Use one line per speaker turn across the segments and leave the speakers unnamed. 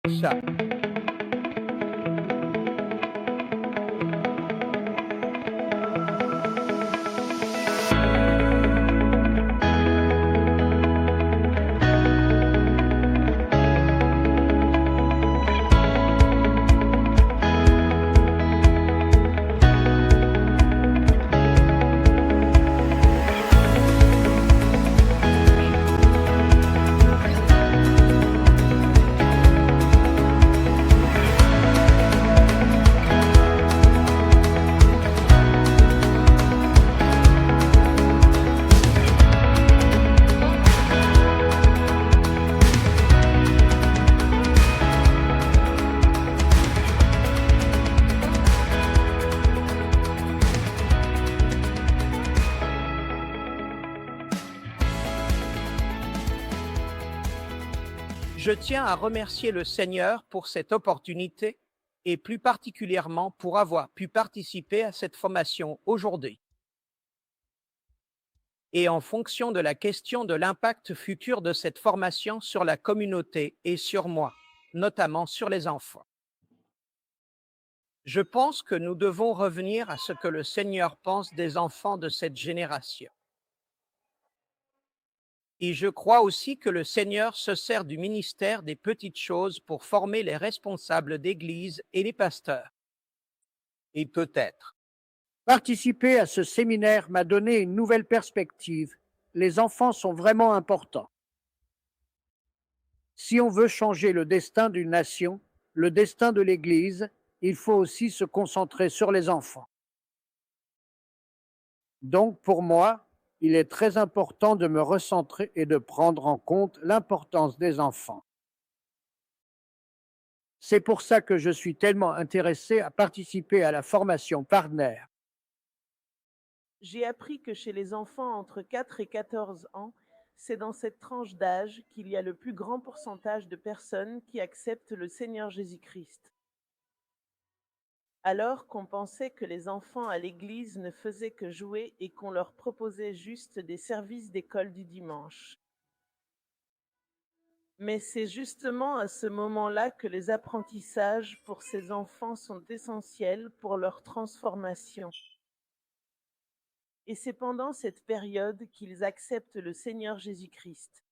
Ça. Je tiens à remercier le Seigneur pour cette opportunité et plus particulièrement pour avoir pu participer à cette formation aujourd'hui. Et en fonction de la question de l'impact futur de cette formation sur la communauté et sur moi, notamment sur les enfants. Je pense que nous devons revenir à ce que le Seigneur pense des enfants de cette génération. Et je crois aussi que le Seigneur se sert du ministère des petites choses pour former les responsables d'Église et les pasteurs. Et peut-être.
Participer à ce séminaire m'a donné une nouvelle perspective. Les enfants sont vraiment importants. Si on veut changer le destin d'une nation, le destin de l'Église, il faut aussi se concentrer sur les enfants. Donc, pour moi, il est très important de me recentrer et de prendre en compte l'importance des enfants. C'est pour ça que je suis tellement intéressé à participer à la formation Partner.
J'ai appris que chez les enfants entre 4 et 14 ans, c'est dans cette tranche d'âge qu'il y a le plus grand pourcentage de personnes qui acceptent le Seigneur Jésus-Christ. Alors qu'on pensait que les enfants à l'église ne faisaient que jouer et qu'on leur proposait juste des services d'école du dimanche. Mais c'est justement à ce moment-là que les apprentissages pour ces enfants sont essentiels pour leur transformation. Et c'est pendant cette période qu'ils acceptent le Seigneur Jésus-Christ.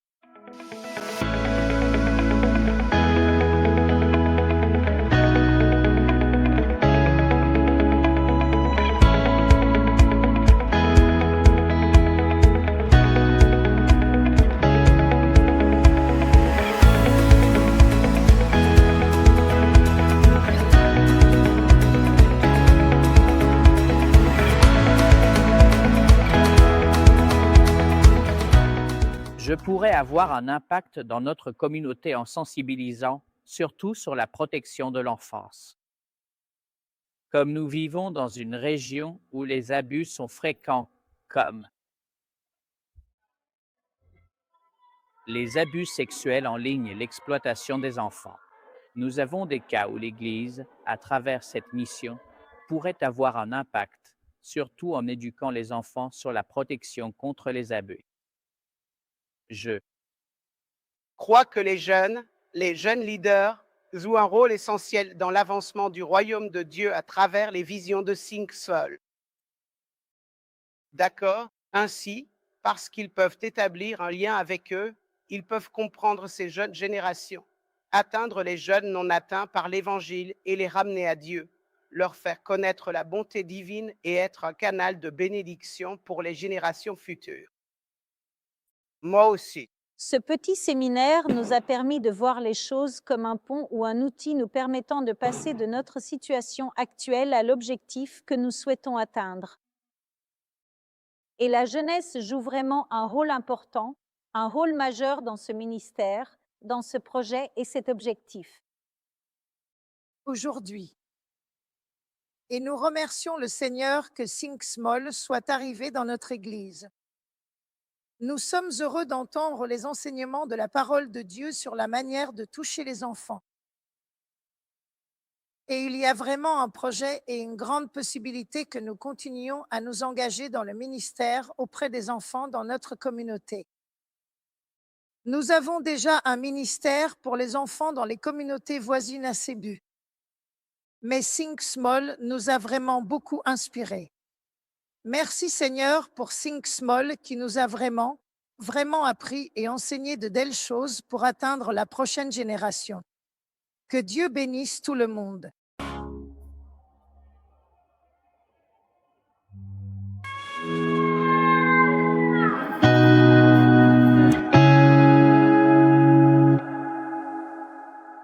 Je pourrais avoir un impact dans notre communauté en sensibilisant, surtout sur la protection de l'enfance. Comme nous vivons dans une région où les abus sont fréquents, comme les abus sexuels en ligne et l'exploitation des enfants, nous avons des cas où l'Église, à travers cette mission, pourrait avoir un impact, surtout en éduquant les enfants sur la protection contre les abus. Je
Crois que les jeunes leaders, jouent un rôle essentiel dans l'avancement du royaume de Dieu à travers les visions de Think Small. D'accord? Ainsi, parce qu'ils peuvent établir un lien avec eux, ils peuvent comprendre ces jeunes générations, atteindre les jeunes non atteints par l'Évangile et les ramener à Dieu, leur faire connaître la bonté divine et être un canal de bénédiction pour les générations futures. Moi aussi.
Ce petit séminaire nous a permis de voir les choses comme un pont ou un outil nous permettant de passer de notre situation actuelle à l'objectif que nous souhaitons atteindre. Et la jeunesse joue vraiment un rôle important, un rôle majeur dans ce ministère, dans ce projet et cet objectif.
Aujourd'hui. Et nous remercions le Seigneur que Think Small soit arrivé dans notre Église. Nous sommes heureux d'entendre les enseignements de la parole de Dieu sur la manière de toucher les enfants. Et il y a vraiment un projet et une grande possibilité que nous continuions à nous engager dans le ministère auprès des enfants dans notre communauté. Nous avons déjà un ministère pour les enfants dans les communautés voisines à Cebu. Mais Think Small nous a vraiment beaucoup inspirés. Merci Seigneur pour Think Small qui nous a vraiment appris et enseigné de belles choses pour atteindre la prochaine génération. Que Dieu bénisse tout le monde.